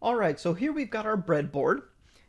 All right, so here we've got our breadboard,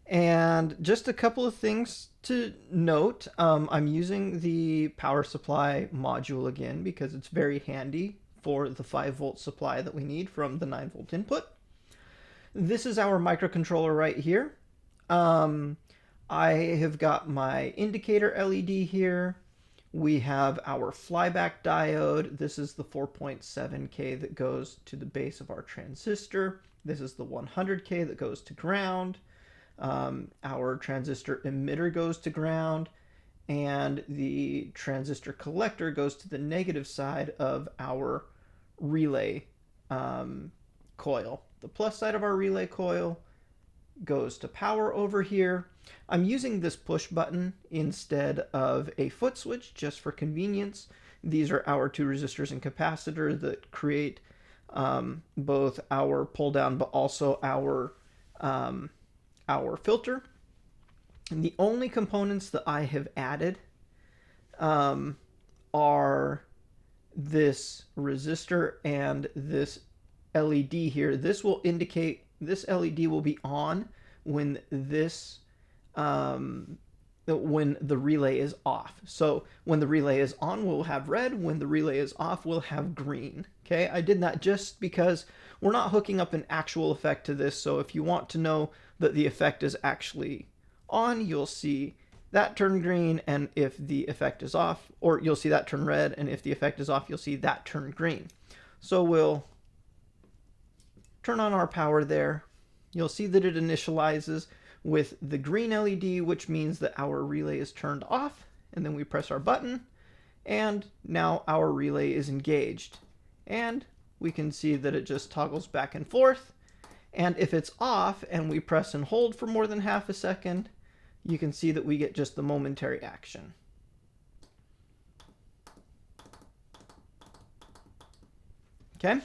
and just a couple of things to note. I'm using the power supply module again because it's very handy for the 5-volt supply that we need from the 9-volt input. This is our microcontroller right here. Um, I have got my indicator LED here. We have our flyback diode. This is the 4.7K that goes to the base of our transistor. This is the 100K that goes to ground. Our transistor emitter goes to ground, and the transistor collector goes to the negative side of our relay coil. The plus side of our relay coil goes to power over here. I'm using this push button instead of a foot switch just for convenience. These are our two resistors and capacitor that create both our pull down but also our filter. And the only components that I have added are this resistor and this LED here. This will indicate, this LED will be on when when the relay is off. So when the relay is on, we'll have red. When the relay is off, we'll have green. Okay, I did that just because we're not hooking up an actual effect to this. So if you want to know that the effect is actually on, you'll see that turn green, and if the effect is off, or you'll see that turn red, and if the effect is off, you'll see that turn green. So we'll turn on our power there. You'll see that it initializes with the green LED, which means that our relay is turned off, and then we press our button, and now our relay is engaged. And we can see that it just toggles back and forth. And if it's off and we press and hold for more than half a second, you can see that we get just the momentary action. Okay?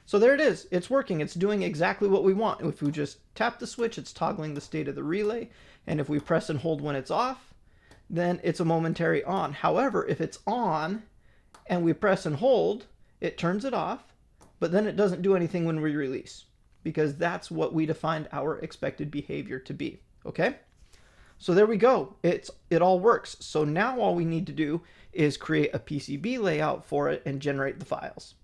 So there it is. It's working. It's doing exactly what we want. If we just tap the switch, it's toggling the state of the relay. And if we press and hold when it's off, then it's a momentary on. However, if it's on and we press and hold, it turns it off, but then it doesn't do anything when we release, because that's what we defined our expected behavior to be. Okay? So there we go. It all works. So now all we need to do is create a PCB layout for it and generate the files.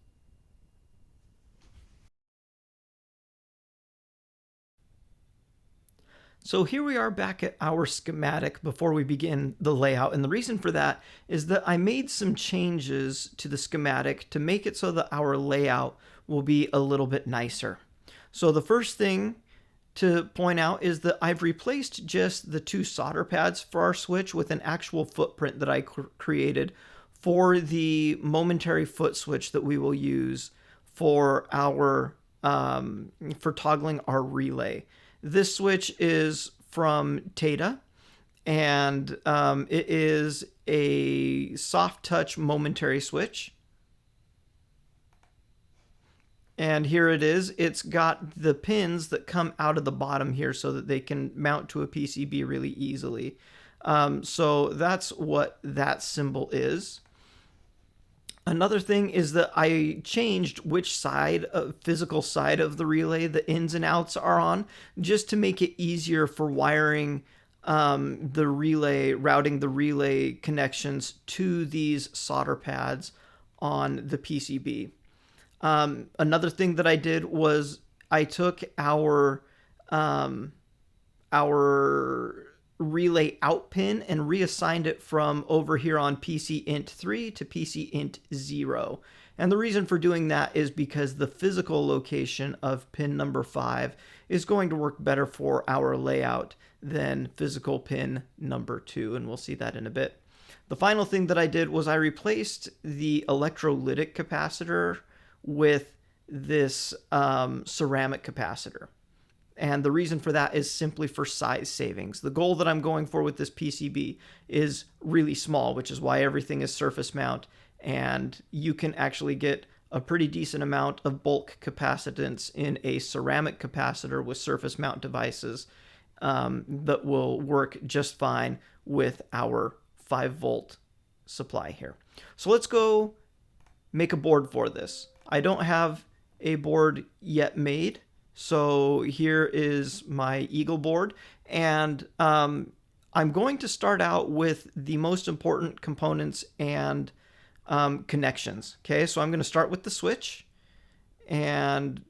So here we are back at our schematic before we begin the layout. And the reason for that is that I made some changes to the schematic to make it so that our layout will be a little bit nicer. So the first thing to point out is that I've replaced just the two solder pads for our switch with an actual footprint that I created for the momentary foot switch that we will use for our for toggling our relay. This switch is from Tata, and it is a soft touch momentary switch. And here it is. It's got the pins that come out of the bottom here so that they can mount to a PCB really easily. So that's what that symbol is. Another thing is that I changed which side, physical side of the relay the ins and outs are on, just to make it easier for wiring the relay, routing the relay connections to these solder pads on the PCB. Another thing that I did was I took our relay out pin and reassigned it from over here on PC int 3 to PC int 0. And the reason for doing that is because the physical location of pin number 5 is going to work better for our layout than physical pin number 2, and we'll see that in a bit. The final thing that I did was I replaced the electrolytic capacitor with this ceramic capacitor. And the reason for that is simply for size savings. The goal that I'm going for with this PCB is really small, which is why everything is surface mount, and you can actually get a pretty decent amount of bulk capacitance in a ceramic capacitor with surface mount devices that will work just fine with our 5-volt supply here. So let's go make a board for this. I don't have a board yet made, So here is my Eagle board, and I'm going to start out with the most important components and connections. Okay, so I'm going to start with the switch, and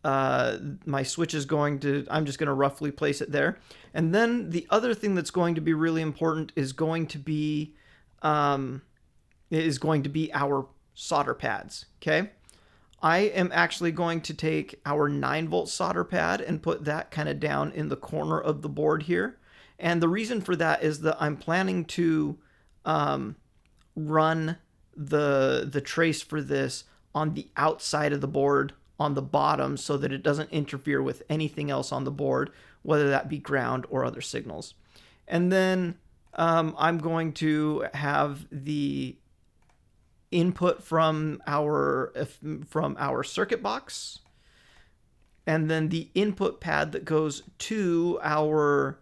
my switch is going to, I'm just going to roughly place it there. And then the other thing that's going to be really important um, is going to be our solder pads. Okay. I am actually going to take our 9-volt solder pad and put that kind of down in the corner of the board here. And the reason for that is that I'm planning to run the trace for this on the outside of the board on the bottom so that it doesn't interfere with anything else on the board, whether that be ground or other signals. And then I'm going to have the input from our circuit box, and then the input pad that goes to our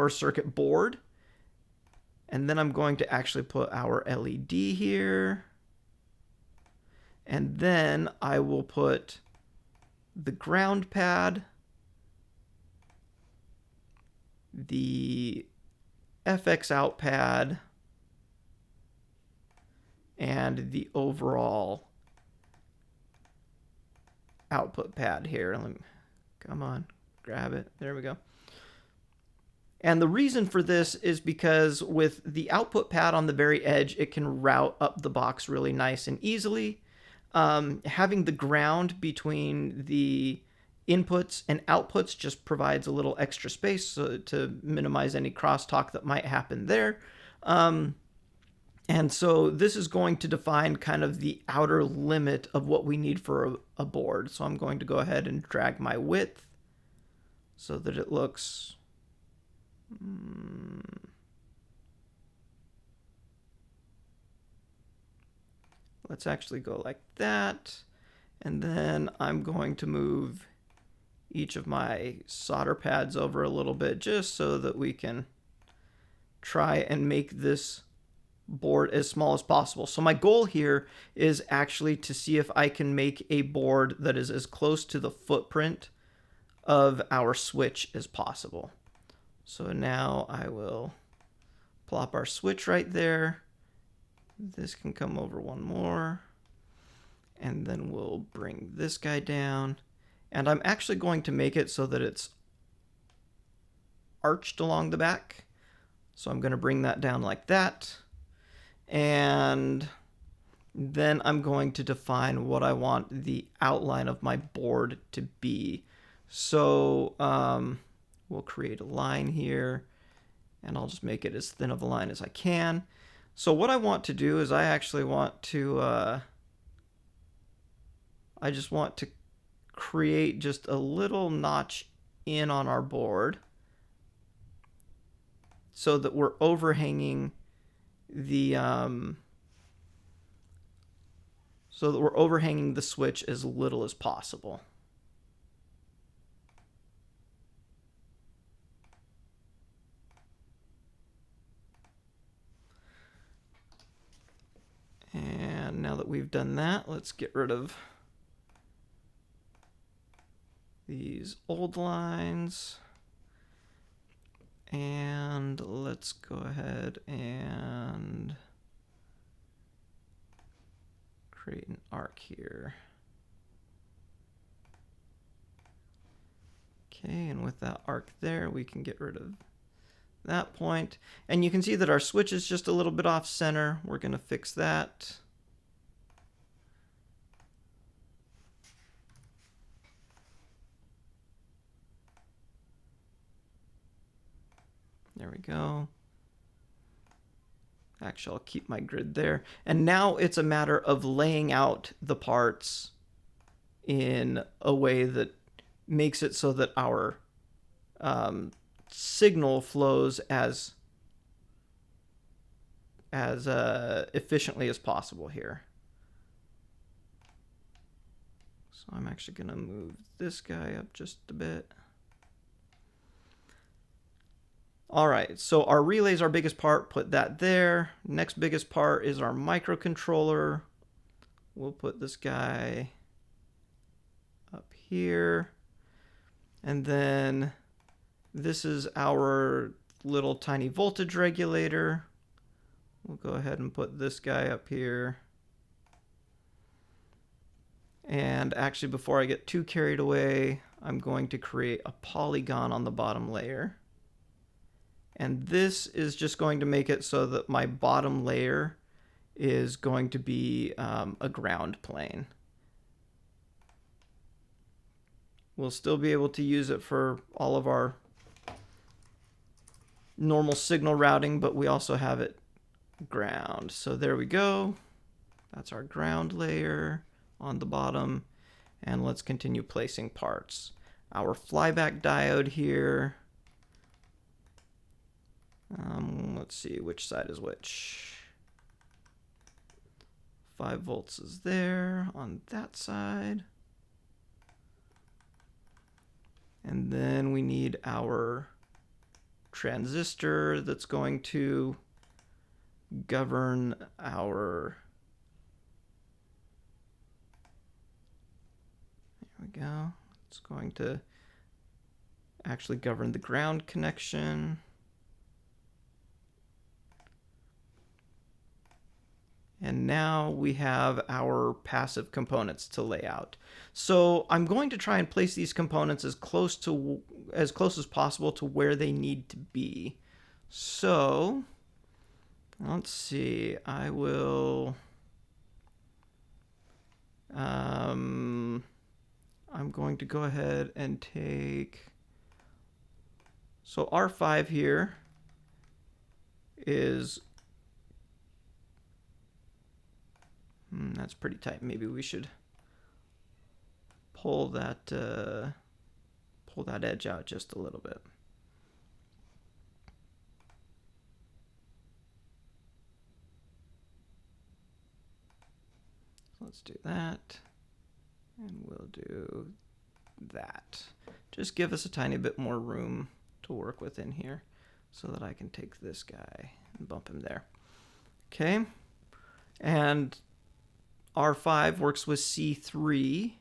circuit board. And then I'm going to actually put our LED here. And then I will put the ground pad, the FX out pad, and the overall output pad here. Let me, come on, grab it. There we go. And the reason for this is because with the output pad on the very edge, it can route up the box really nice and easily. Having the ground between the inputs and outputs just provides a little extra space to minimize any crosstalk that might happen there. And so this is going to define kind of the outer limit of what we need for a board. So I'm going to go ahead and drag my width so that it looks... Let's actually go like that. And then I'm going to move each of my solder pads over a little bit just so that we can try and make this board as small as possible. So my goal here is actually to see if I can make a board that is as close to the footprint of our switch as possible. So now I will plop our switch right there. This can come over one more. And then we'll bring this guy down. And I'm actually going to make it so that it's arched along the back. So I'm going to bring that down like that. And then I'm going to define what I want the outline of my board to be. So we'll create a line here, and I'll just make it as thin of a line as I can. So what I want to do is I actually want to, I just want to create just a little notch in on our board so that we're overhanging the switch as little as possible. And now that we've done that, let's get rid of these old lines. And let's go ahead and create an arc here. Okay, and with that arc there, we can get rid of that point. And you can see that our switch is just a little bit off center. We're going to fix that. There we go. Actually, I'll keep my grid there. And now it's a matter of laying out the parts in a way that makes it so that our signal flows as efficiently as possible here. So I'm actually going to move this guy up just a bit. All right, so our relay is our biggest part, put that there. Next biggest part is our microcontroller. We'll put this guy here. And then this is our little tiny voltage regulator. We'll go ahead and put this guy up here. And actually, before I get too carried away, I'm going to create a polygon on the bottom layer. And this is just going to make it so that my bottom layer is going to be a ground plane. We'll still be able to use it for all of our normal signal routing, but we also have it ground. So there we go. That's our ground layer on the bottom. And let's continue placing parts. Our flyback diode here. Let's see which side is which. 5 volts is there on that side. And then we need our transistor that's going to govern our, there we go. It's going to actually govern the ground connection. And now we have our passive components to lay out. So I'm going to try and place these components as close as possible to where they need to be. So let's see. I will. I'm going to go ahead and take. So R5 here is. That's pretty tight. Maybe we should pull that edge out just a little bit. Let's do that, and we'll do that. Just give us a tiny bit more room to work with in here so that I can take this guy and bump him there. Okay, and R5 works with C3.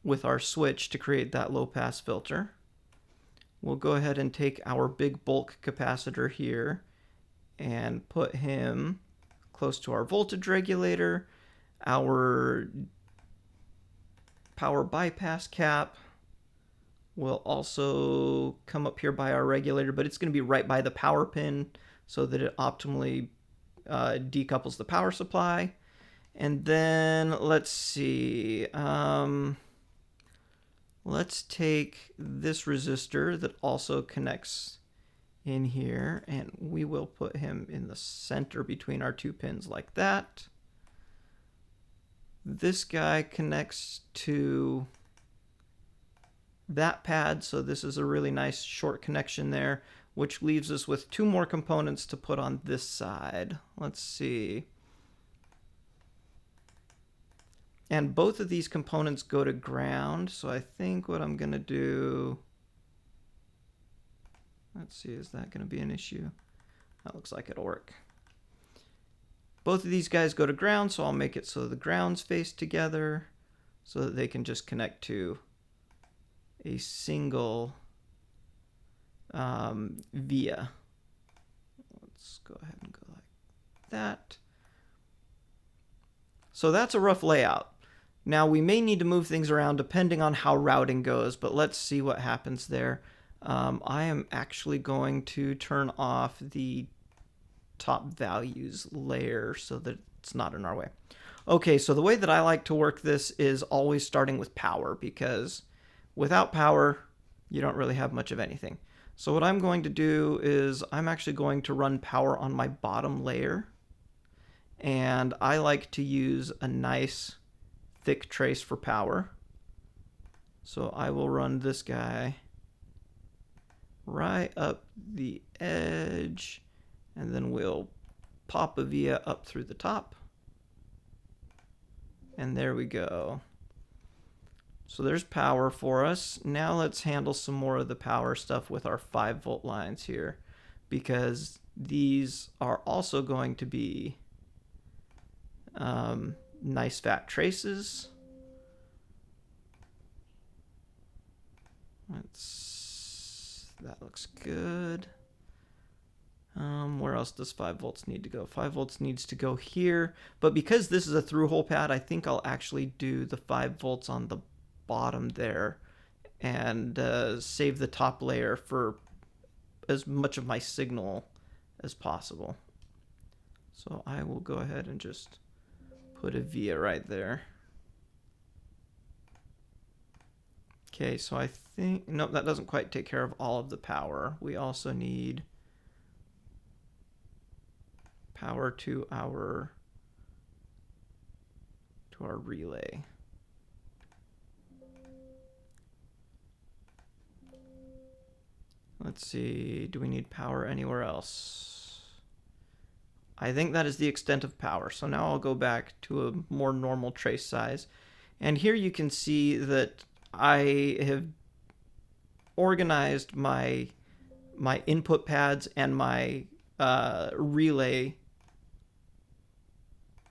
With our switch to create that low pass filter. We'll go ahead and take our big bulk capacitor here and put him close to our voltage regulator, our power bypass cap will also come up here by our regulator, but it's going to be right by the power pin so that it optimally decouples the power supply. And then let's see. Let's take this resistor that also connects in here, and we will put him in the center between our 2 pins like that. This guy connects to that pad, so this is a really nice short connection there, which leaves us with 2 more components to put on this side. Let's see. And both of these components go to ground, so I think what I'm going to do, let's see, is that going to be an issue? That looks like it'll work. Both of these guys go to ground, so I'll make it so the grounds face together so that they can just connect to a single via. Let's go ahead and go like that. So that's a rough layout. Now we may need to move things around depending on how routing goes, but let's see what happens there. I am actually going to turn off the top values layer so that it's not in our way. Okay, so the way that I like to work this is always starting with power, because without power, you don't really have much of anything. So what I'm going to do is I'm actually going to run power on my bottom layer. And I like to use a nice thick trace for power. So I will run this guy right up the edge, and then we'll pop a via up through the top. And there we go. So there's power for us. Now let's handle some more of the power stuff with our 5-volt lines here, because these are also going to be Nice fat traces. That looks good. Where else does 5 volts need to go? 5 volts needs to go here, but because this is a through-hole pad, I think I'll actually do the 5 volts on the bottom there and save the top layer for as much of my signal as possible. So I will go ahead and just put a via right there. Okay, so I think, nope, that doesn't quite take care of all of the power. We also need power to our relay. Let's see, do we need power anywhere else? I think that is the extent of power. So now I'll go back to a more normal trace size. And here you can see that I have organized my input pads and my relay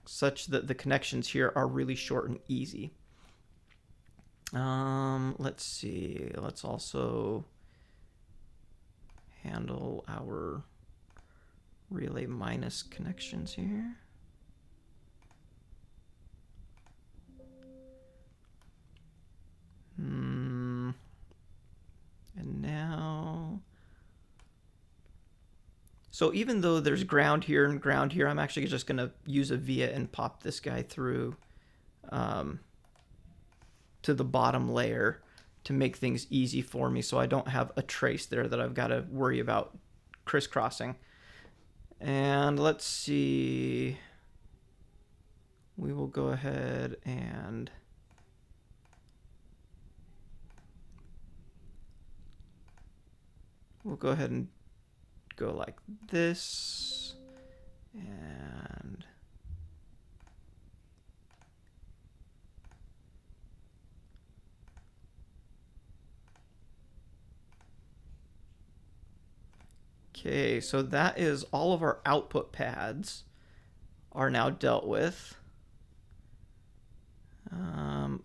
such that the connections here are really short and easy. Let's see. Let's also handle our relay minus connections here. And now, so even though there's ground here and ground here, I'm actually just going to use a via and pop this guy through to the bottom layer to make things easy for me, so I don't have a trace there that I've got to worry about crisscrossing. And let's see, we will go ahead and we'll go ahead and go like this, and okay, so that is all of our output pads are now dealt with.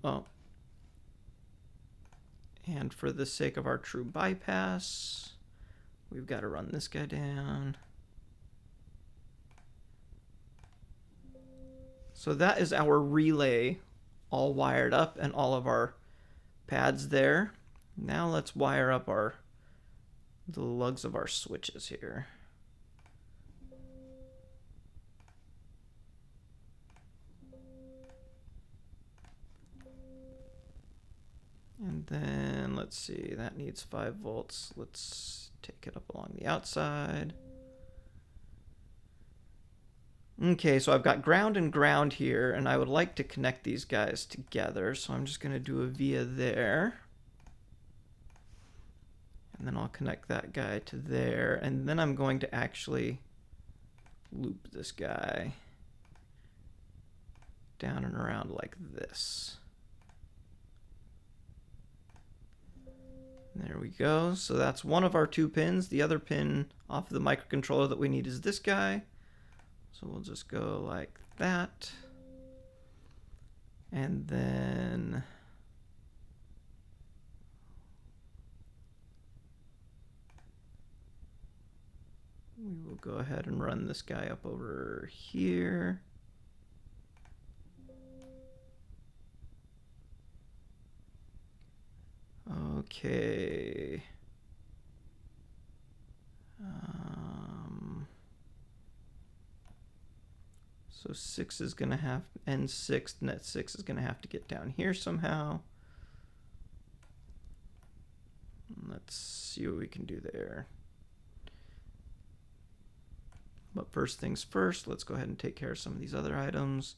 Oh, and for the sake of our true bypass, we've got to run this guy down. So that is our relay all wired up and all of our pads there. Now let's wire up the lugs of our switches here. And then let's see, that needs 5 volts. Let's take it up along the outside. Okay, so I've got ground and ground here, and I would like to connect these guys together, so I'm just going to do a via there. And then I'll connect that guy to there, and then I'm going to actually loop this guy down and around like this. There we go. So that's one of our 2 pins. The other pin off of the microcontroller that we need is this guy. So we'll just go like that. And then we will go ahead and run this guy up over here. Okay. So 6 is going to have, N6, net 6 is going to have to get down here somehow. Let's see what we can do there. But first things first, let's go ahead and take care of some of these other items.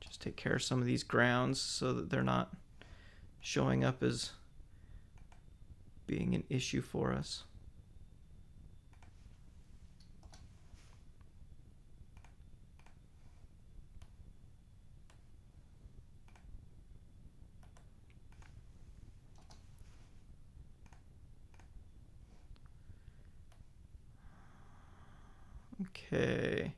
Just take care of some of these grounds so that they're not showing up as being an issue for us. Okay.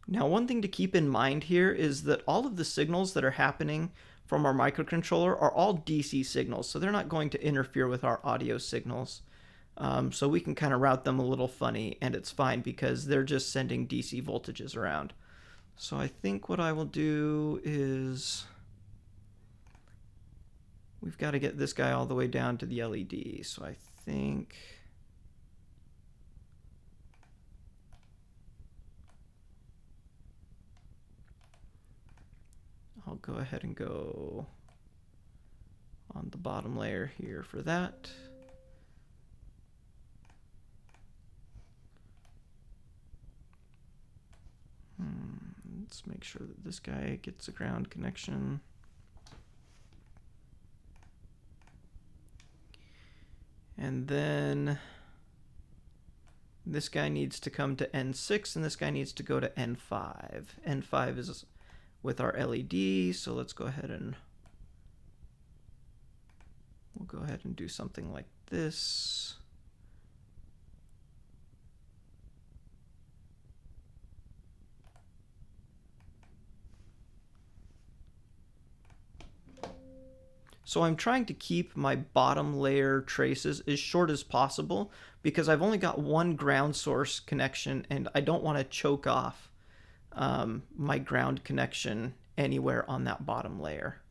Now, one thing to keep in mind here is that all of the signals that are happening from our microcontroller are all DC signals, so they're not going to interfere with our audio signals. So we can kind of route them a little funny, and it's fine because they're just sending DC voltages around. So I think what I will do is we've got to get this guy all the way down to the LED. So I think I'll go ahead and go on the bottom layer here for that. Let's make sure that this guy gets a ground connection. And then this guy needs to come to N6 and this guy needs to go to N5. N5 is with our LED, so let's go ahead and we'll go ahead and do something like this. So I'm trying to keep my bottom layer traces as short as possible because I've only got one ground source connection and I don't want to choke off my ground connection anywhere on that bottom layer.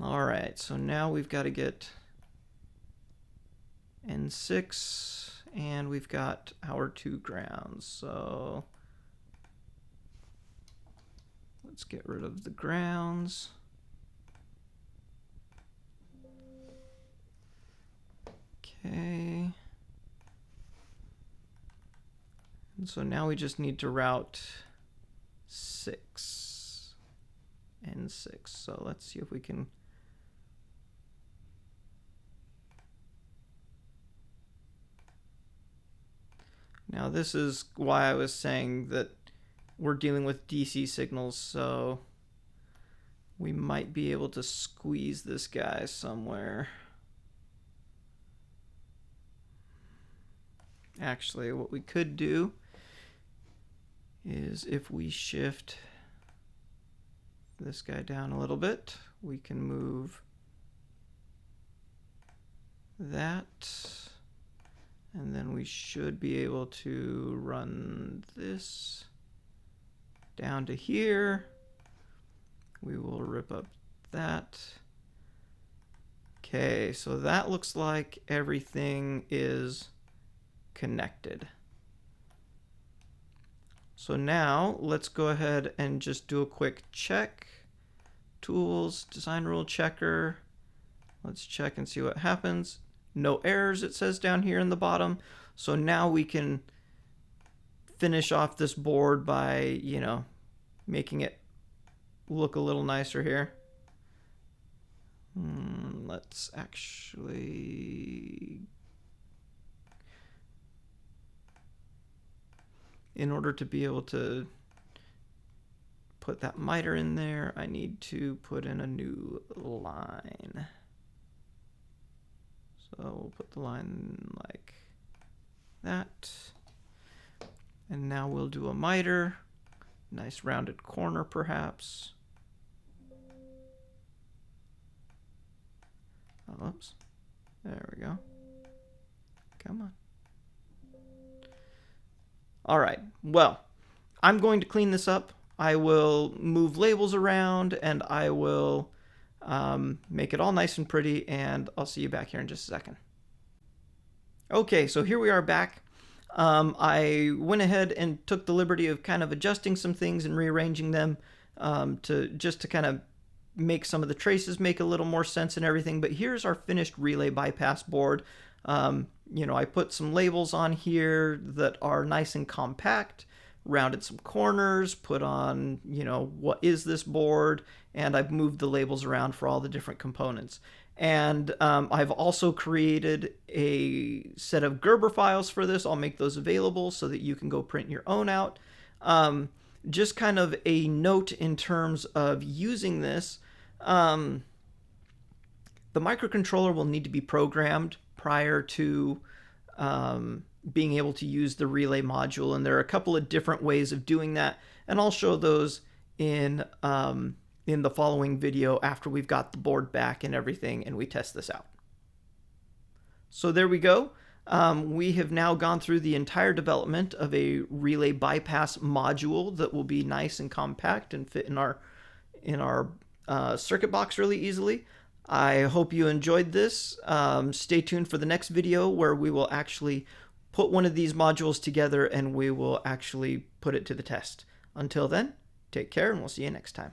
All right, so now we've got to get N6 and we've got our two grounds. So let's get rid of the grounds. Okay. And so now we just need to route 6 and 6. So let's see if we can. Now this is why I was saying that we're dealing with DC signals, so we might be able to squeeze this guy somewhere. Actually, what we could do is if we shift this guy down a little bit, we can move that, and then we should be able to run this down to here. We will rip up that. Okay, so that looks like everything is connected. So now let's go ahead and just do a quick check. Tools, design rule checker. Let's check and see what happens. No errors, it says down here in the bottom. So now we can finish off this board by, you know, making it look a little nicer here. Let's actually, in order to be able to put that miter in there, I need to put in a new line. So we'll put the line like that. And now we'll do a miter. Nice rounded corner perhaps. Oh, oops. There we go. Come on. All right, well, I'm going to clean this up. I will move labels around and I will make it all nice and pretty, and I'll see you back here in just a second. Okay, so here we are back. I went ahead and took the liberty of kind of adjusting some things and rearranging them to kind of make some of the traces make a little more sense and everything. But here's our finished relay bypass board. You know, I put some labels on here that are nice and compact, rounded some corners, put on, you know, what is this board, and I've moved the labels around for all the different components. And I've also created a set of Gerber files for this. I'll make those available so that you can go print your own out. Just kind of a note in terms of using this. The microcontroller will need to be programmed prior to being able to use the relay module, and there are a couple of different ways of doing that, and I'll show those in the following video after we've got the board back and everything and we test this out. So there we go. We have now gone through the entire development of a relay bypass module that will be nice and compact and fit in our circuit box really easily. I hope you enjoyed this. Stay tuned for the next video where we will actually put one of these modules together and we will actually put it to the test. Until then, take care and we'll see you next time.